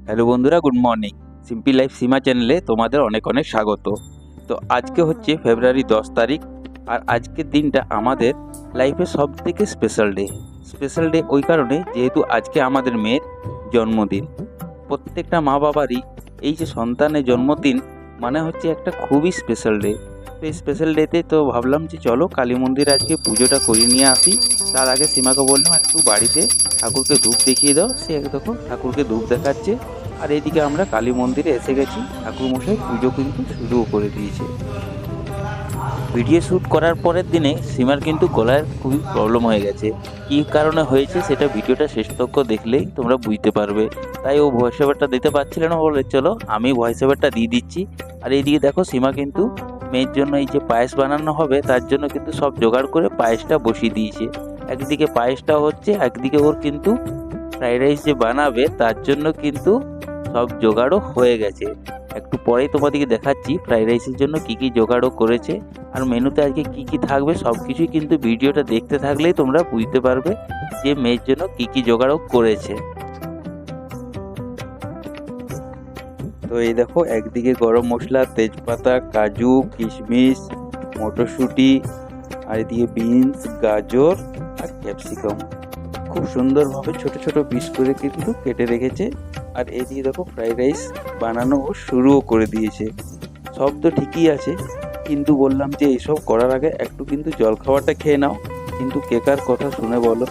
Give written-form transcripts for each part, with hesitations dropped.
Hello বন্ধুরা, good morning. Simple life সীমা চ্যানেলে তোমাদের অনেক অনেক স্বাগত। তো আজকে হচ্ছে ফেব্রুয়ারি 10 তারিখ, আর আজকের দিনটা আমাদের লাইফে সব থেকে স্পেশাল ডে ওই কারণে যেহেতু আজকে আমাদের মেয়ের জন্মদিন। প্রত্যেকটা মা বাবারই এই যে সন্তানের জন্মদিন মানে হচ্ছে একটা খুবই স্পেশাল ডে। তো এই স্পেশাল ডেতে তো ভাবলাম যে চলো কালী মন্দিরে আজকে পুজোটা করিয়ে নিয়ে আসি। তার আগে সীমাকে বললাম একটু বাড়িতে ঠাকুরকে ধূপ দেখিয়ে দাও। সে দেখো ঠাকুরকে ধূপ দেখাচ্ছে। আর এইদিকে আমরা কালী মন্দিরে এসে গেছি, ঠাকুরমশাই পুজো কিন্তু শুরুও করে দিয়েছে। ভিডিও শ্যুট করার পরের দিনে সীমার কিন্তু গলার খুবই প্রবলেম হয়ে গেছে। কী কারণে হয়েছে সেটা ভিডিওটা শেষতক দেখলেই তোমরা বুঝতে পারবে। তাই ও ভয়েস ওভারটা দিতে পারছিল না, বলে চলো আমি ভয়েস ওভারটা দিয়ে দিচ্ছি। আর এইদিকে দেখো সীমা কিন্তু মেয়ের জন্য এই যে পায়েস বানানো হবে তার জন্য কিন্তু সব জোগাড় করে পায়েসটা বসিয়ে দিয়েছে। একদিকে পায়েসটা হচ্ছে, একদিকে ওর কিন্তু ফ্রাইড রাইস যে বানাবে তার জন্য কিন্তু সব জোগাড়ও হয়ে গেছে। একটু পরেই তোমাদেরকে দেখাচ্ছি ফ্রাইড রাইসের জন্য কী কী জোগাড়ও করেছে। আর মেনুতে আজকে কী কী থাকবে সব কিছুই কিন্তু ভিডিওটা দেখতে থাকলেই তোমরা বুঝতে পারবে যে মেয়ের জন্য কী কী জোগাড়ও করেছে। তো এই দেখো, একদিকে গরম মশলা, তেজপাতা, কাজু, কিশমিশ, মটরশুঁটি, আর এদিকে বিনস, গাজর আর ক্যাপসিকাম খুব সুন্দরভাবে ছোট ছোট পিস করে কিন্তু কেটে রেখেছে। আর এদিকে দেখো ফ্রাইড রাইস বানানো ও শুরুও করে দিয়েছে। সব তো ঠিকই আছে, কিন্তু বললাম যে এইসব করার আগে একটু কিন্তু জল খাবারটা খেয়ে নাও। কিন্তু কেকার কথা শুনে বলো,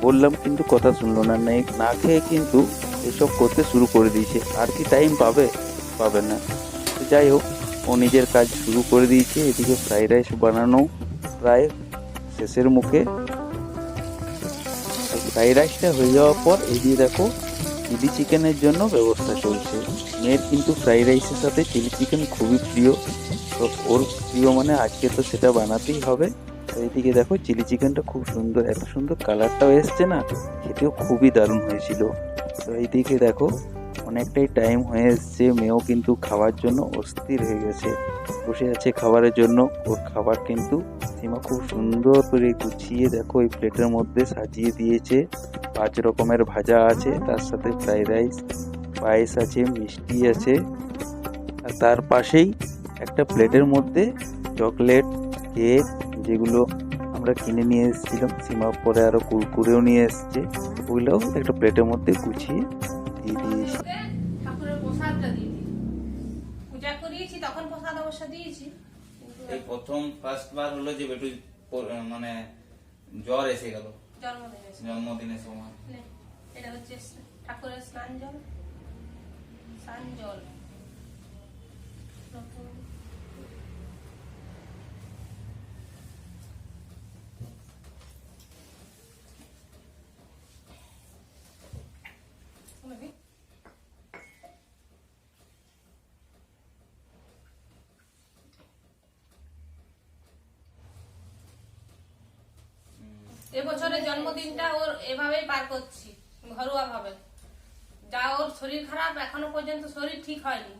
বললাম কিন্তু কথা শুনলো না, না খেয়ে কিন্তু এসব করতে শুরু করে দিয়েছে। আর কি টাইম পাবে? পাবে না। তো যাই হোক, ও নিজের কাজ শুরু করে দিয়েছে। এদিকে ফ্রাইড রাইস বানানো প্রায় শেষের মুখে। ফ্রাইড রাইসটা হয়ে যাওয়ার পর এদিকে দেখো চিলি চিকেনের জন্য ব্যবস্থা চলছে। মেয়ের কিন্তু ফ্রাইড রাইসের সাথে চিলি চিকেন খুবই প্রিয়। তো ওর প্রিয় মানে আজকে তো সেটা বানাতেই হবে। তো এইদিকে দেখো চিলি চিকেনটা খুব সুন্দর, এত সুন্দর কালারটাও এসছে না, খেতেও খুবই দারুণ হয়েছিল। তো এইদিকে দেখো অনেকটাই টাইম হয়ে এসছে, মেয়েও কিন্তু খাওয়ার জন্য অস্থির হয়ে গেছে, বসে আছে খাবারের জন্য। ওর খাবার কিন্তু সীমা খুব সুন্দর করে গুছিয়ে দেখো এই প্লেটের মধ্যে সাজিয়ে দিয়েছে। 5 রকমের ভাজা আছে, তার সাথে ফ্রাইড রাইস, পায়েস আছে, মিষ্টি আছে। আর তার পাশেই একটা প্লেটের মধ্যে চকলেট, কেক, যেগুলো আমরা কিনে নিয়ে এসেছিলাম, সীমা পরে আরও কুরকুরেও নিয়ে এসছে, ওগুলোও একটা প্লেটের মধ্যে গুছিয়ে দিয়ে দিয়েছি। এই প্রথম ফার্স্ট বার হলো যে বেটু মানে জ্বর এসে গেল জন্মদিনের সময়। এটা হচ্ছে ঠাকুরের স্নান জল, স্নান জল। এবছরের জন্মদিনটা ওর এভাবেই পার করছি, ঘরোয়া ভাবে। যা ওর শরীর খারাপ, এখনো পর্যন্ত শরীর ঠিক হয়নি,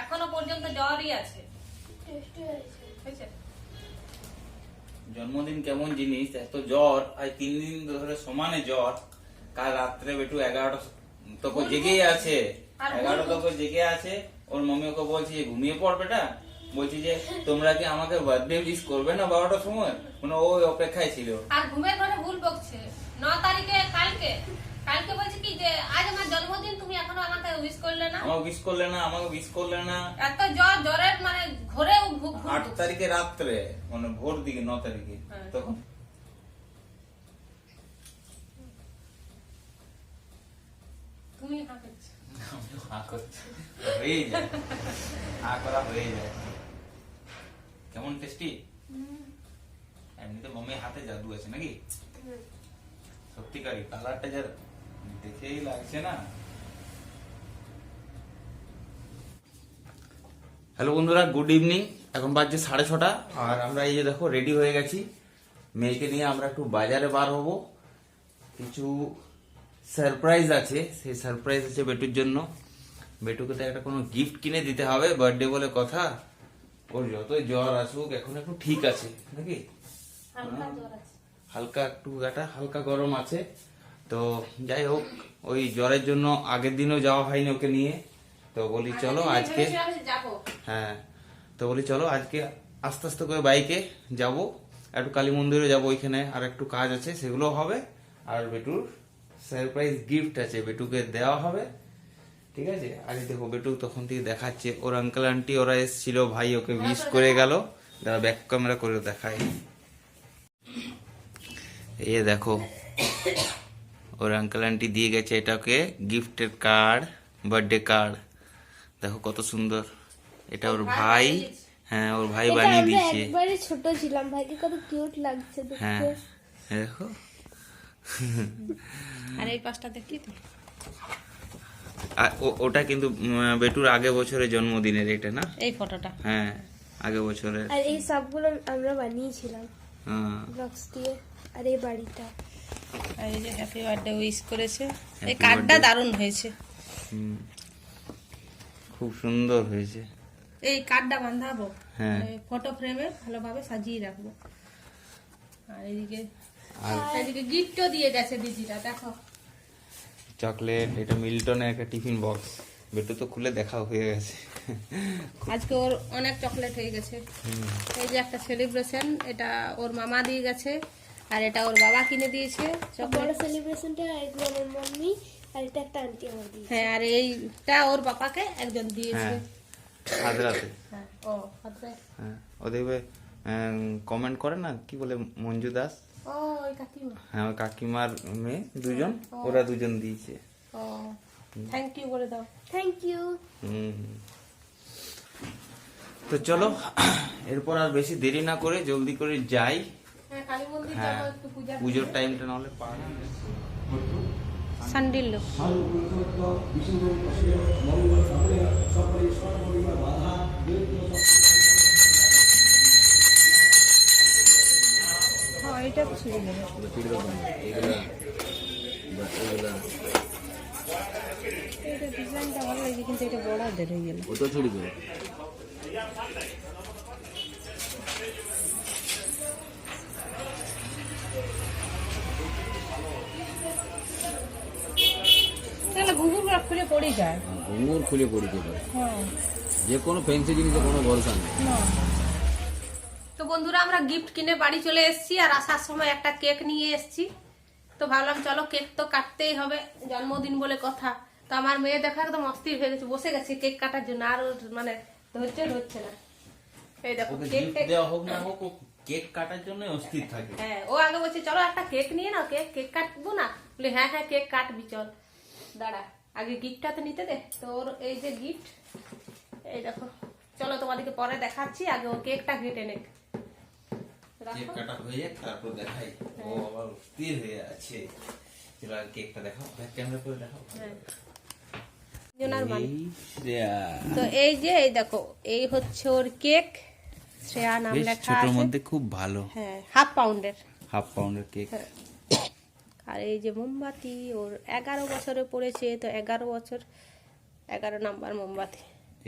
এখনো পর্যন্ত জ্বরই আছে। জন্মদিন কেমন জিনিস, এত জ্বর, আজ 3 দিন ধরে সমানে জ্বর। কাল রাত্রে বেটু 11টা তক জেগেই আছে, 11টা তক জেগে আছে। ওর মম্মি ওকে বলছে যে ঘুমিয়ে পড় বেটা, বলছি যে তোমরা কি আমাকে বার্থডে উইশ করবে না 12টার সময়, মানে ওই অপেক্ষায় ছিল। আর ঘুমের ঘরে ভুল বকছে। 9 তারিখে কালকে কালকে বলছে কি যে আজ আমার জন্মদিন, তুমি এখনো আমাকে উইশ করলে না, আমাকে উইশ করলে না, আমাকে উইশ করলে না। এত জ্বর, জ্বরের মানে ঘরে 8 তারিখে রাত্রে, মানে ভোর দিকে 9 তারিখে তখন তুমি হাঁকাচ্ছ। হয়ে যায়, করা হয়ে যায়। কেমন টেস্টি, এমনিতে মম্মির হাতে জাদু আছে নাকি? সত্যিকারই কালারটা যা দেখেই লাগছে না। হ্যালো বন্ধুরা, গুড ইভিনিং। এখন বাজছে 6:30, আর আমরা এই যে দেখো রেডি হয়ে গেছি। মেয়েকে নিয়ে আমরা একটু বাজারে বার হব, কিছু সারপ্রাইজ আছে। সেই সারপ্রাইজ আছে বেটুর জন্য। বেটুকে তো একটা কোনো গিফট কিনে দিতে হবে, বার্থডে বলে কথা। ওর যতই জ্বর আসুক এখন একটু ঠিক আছে নাকি, হালকা একটু গাটা হালকা গরম আছে। তো যাই হোক, ওই জ্বরের জন্য আগের দিনও যাওয়া হয়নি ওকে নিয়ে, তো বলি চলো আজকে, যাবো। হ্যাঁ তো বলি চলো আজকে আস্তে আস্তে করে বাইকে যাব, একটু কালী মন্দিরে যাব, ওইখানে আর একটু কাজ আছে সেগুলো হবে, আর বেটুর সারপ্রাইজ গিফট আছে বেটুকে দেওয়া হবে, ঠিক আছে। আজ দেখো বেটু তখন থেকে দেখাচ্ছে ওর আঙ্কেল আন্টি ওরা এসেছিল, ভাই ওকে উইশ করে গেল, দাঁড়া ব্যাক ক্যামেরা করে দেখাই, এই দেখো ওর আঙ্কেল আন্টি দিয়ে গেছে এটাকে গিফটের কার্ড, বার্থডে কার্ড, দেখো কত সুন্দর, এটা ওর ভাই, হ্যাঁ ওর ভাই বানিয়ে দিয়েছে, একবারে ছোট ছিলাম, ভাইকে কত কিউট লাগছে হ্যাঁ দেখতে। দেখো আর এই পাশটা দেখি তো। আর ওটা কিন্তু বেটুর আগে বছরের জন্মদিনের এটা না, এই ফটোটা হ্যাঁ আগে বছরের, আর এই সবগুলো আমরা বানিয়েছিলাম হ্যাঁ ব্লকস দিয়ে। আর এই বাড়িটা আর এই যে হ্যাপি বার্থডে উইশ করেছে, এই Happy কার্ডটা birthday। দারুণ হয়েছে, হুম, খুব সুন্দর হয়েছে, এই কার্ডটা বাঁধাবো, হ্যাঁ ফটো ফ্রেমে ভালোভাবে সাজিয়ে রাখবো। আর আর এদিকে গিফটও দিয়ে গেছে দিদিটা, দেখো চকলেট, এটা মিল্টনের একটা টিফিন বক্স, বেটু তো খুলে দেখা হয়ে গেছে, আজকে ওর অনেক চকলেট হয়ে গেছে। এই যে একটা সেলিব্রেশন, এটা ওর মামা দিয়ে গেছে, আর এটা ওর বাবা কিনে দিয়েছে বড় চকলেট। সেলিব্রেশনটা এগুলো আমার মাম্মি, আর এটা একটা আন্টি আমার দিয়েছে। হ্যাঁ, আর এইটা ওর বাবাকে একজন দিয়েছে। হ্যাঁ আজ রাতে, হ্যাঁ, ও হাতে। হ্যাঁ ও দেখবে কমেন্ট করে না কি বলে মঞ্জু দাস, ও ওই কাকিমা। হ্যাঁ ওই কাকিমার মেয়ে দুজন, ওরা দুজন দিয়েছে, ও থ্যাংক ইউ বলে দাও। Thank you. হুম। তো চলো এরপর আর বেশি দেরি না করে জলদি করে যাই, হ্যাঁ, কালী মন্দির হ্যাঁ যাবো একটু পূজা। পুজোর টাইমটা নাহলে পার সান্ডিল লোক। হ্যাঁ, এটা তো ছিঁড়ে নেবে। এটা ডিজাইনটা ভালো লাগছে, কিন্তু এটা বড় দের হয়ে গেল। ওটা ছড়ি দেবে। তাহলে ঘুঘুর খুলে পড়ে যায়। ঘুঙুর খুলে পড়িতে পারে, হ্যাঁ, যে কোনো ফ্যান্সি জিনিসে কোনো ভরসা নেই। তো বন্ধুরা আমরা গিফট কিনে বাড়ি চলে এসেছি, আর আসার সময় একটা কেক নিয়ে এসেছি। তো ভাবলাম চলো কেক তো কাটতেই হবে, জন্মদিন বলে কথা। তো আমার মেয়ে দেখা একদম অস্থির হয়ে গেছে, বসে গেছে কেক কাটার জন্য, আর ওর মানে ধৈর্য হচ্ছে না। এই দেখো ওকে কেক, গিফট দেওয়া হোক না হোক ও কেক কাটার জন্য অস্থির থাকে, হ্যাঁ ও আগে বলছে চলো একটা কেক নিয়ে নাও, কেক কাটবো না, বলি হ্যাঁ হ্যাঁ কেক কাটবি চল, দাঁড়া আগে গিফটটা তো নিতে দে। তো ওর এই যে গিফট, এই দেখো, চলো তোমাদেরকে পরে দেখাচ্ছি, আগে ও কেকটা কেটে নে। কেক কাটা হয়ে যাক তারপর দেখাই, ও আবার অস্থির হয়ে আছে, চলো আর কেকটা দেখাও, ব্যাক ক্যামেরা করে দেখাও। জোনার মানে। এই শ্রেয়া, তো এই যে এই দেখো, এই হচ্ছে ওর কেক, শ্রেয়া নাম বেশ লেখা ছোটর আছে, মধ্যে খুব ভালো, হ্যাঁ 1/2 পাউন্ডের। হাফ পাউন্ডের কেক, আর এই যে মোমবাতি, ওর 11 বছরে পড়েছে, তো 11 বছর 11 নাম্বার মোমবাতি।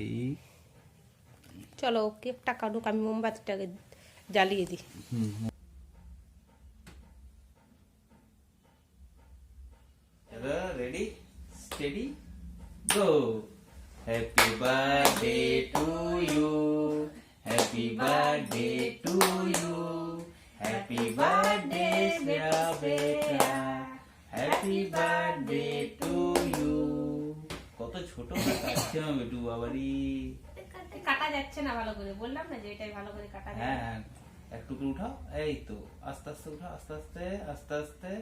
এই চলো কেকটা কাটুক, আমি মোমবাতিটাকে জ্বালিয়ে দিই। Ready steady go, happy birthday to you, happy birthday to you, happy birthday Shreya বেটা, হ্যাপি বার্থডে টু ইউ। কত ছোট কাটছে আমার বেটু বাবারি, কাটা যাচ্ছে না ভালো করে, বললাম না যে এটাই ভালো করে কাটা যায়। হ্যাঁ হ্যাঁ একটু উঠাও, এই তো আস্তে আস্তে উঠাও, আস্তে আস্তে আস্তে আস্তে,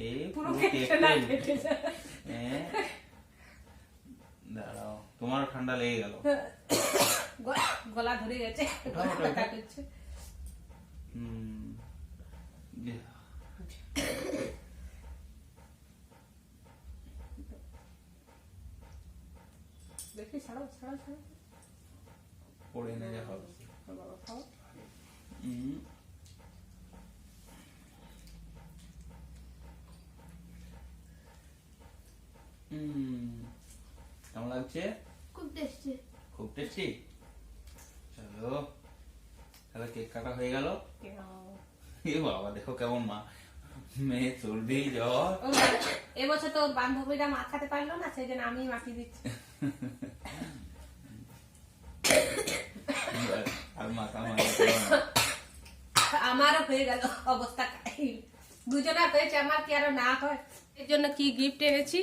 এই পুরো কেকটা কেটে যায়। হ্যাঁ। দাঁড়াও তোমারও ঠান্ডা লেগে গেল, গলা ধরে গেছে, উঠাও, গলা উঠাও। ব্যথা করছে। হুম। দেখি ছাড়াও ছাড়াও ছাড়াও। পড়ে না যা হবে। বাবা খাও। হুম। কেমন লাগছে? খুব টেস্টি। খুব টেস্টি। চলো তাহলে কেক কাটা হয়ে গেল। এ বাবা দেখো কেমন মা মেয়ে সর্দি জ্বর এবছর তো বান্ধবীরা মাখাতে পারলো না, সেই জন্য আমি মাখিয়ে দিচ্ছি। আর মাথা আমারও হয়ে গেল অবস্থা খাই, দুজনা হয়েছে, আমার কি আরো না হয়। এর জন্য কি গিফট এনেছি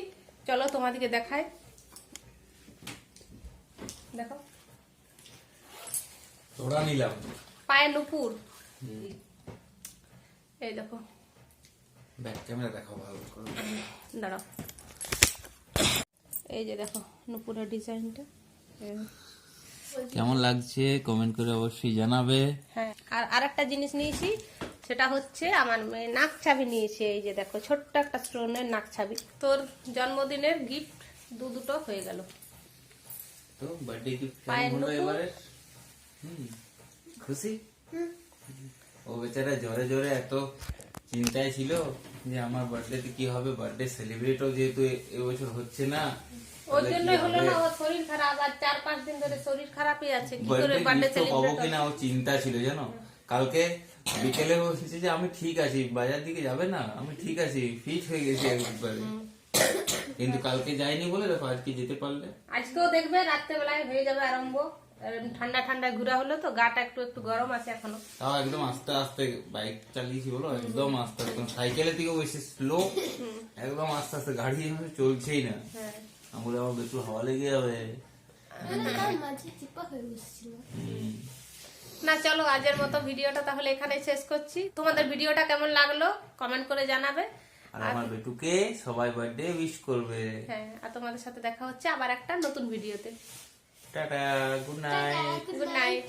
চলো তোমাদেরকে দেখাই। দেখো তোরা নিলাম পায়ে নুপুর, এই দেখো, ব্যাক ক্যামেরা দেখাও ভালো করে। দাঁড়াও, এই যে দেখো নুপুরের ডিজাইনটা। কেমন লাগছে কমেন্ট করে অবশ্যই জানাবে। হ্যাঁ, আর আরেকটা জিনিস নিয়েছি, সেটা হচ্ছে আমার মেয়ে নাক ছাবি নিয়েছে। এই যে দেখো ছোট্ট একটা স্টোনের নাক ছাবি। তোর জন্মদিনের গিফট দুটো হয়ে গেল। তো বার্থডে গিফট পায়ের কেমন হলো নুপুর। এবারে? খুশি? ও বেচারা জ্বরে জ্বরে এত চিন্তায় ছিল যে আমার বার্থডেতে কি হবে, বার্থডে সেলিব্রেটও যেহেতু এবছর হচ্ছে না, ওর জন্য হলো না, ওর শরীর খারাপ, আর 4-5 দিন ধরে শরীর খারাপই আছে। কি করে বার্থডে বার্থডে গিফট পাবো সেলিব্রেট কিনা ও চিন্তা ছিল জানো। কালকে বিকেলে বলছে যে আমি ঠিক আছি, বাজার দিকে যাবে না, আমি ঠিক আছি, ফিট হয়ে গেছি একবারে। কিন্তু কালকে যাইনি বলে দেখো আজকে যেতে পারলে। আজকেও দেখবে রাত্রেবেলায় হয়ে যাবে আরম্ভ। ঠান্ডা ঠান্ডা ঘুরা হলো তো, গাটা একটু একটু গরম আছে এখনো। তাও একদম আস্তে আস্তে বাইক চালিয়েছি বলো, একদম আস্তে আস্তে, সাইকেলের দিকেও বেশি স্লো, একদম আস্তে আস্তে, গাড়ি এভাবে চলছেই না। হ্যাঁ, আমার আমার একটু হাওয়া লেগে যাবে। তার মাঝে চিপা হয়ে বসছিল। না চলো আজের মতো ভিডিওটা তাহলে এখানে শেষ করছি। তোমাদের ভিডিওটা কেমন লাগলো কমেন্ট করে জানাবে। আর আমার বেটুকে সবাই বার্থডে উইশ করবে। হ্যাঁ, আর তোমাদের সাথে দেখা হচ্ছে আবার একটা নতুন ভিডিওতে। Tata, good night. Good night.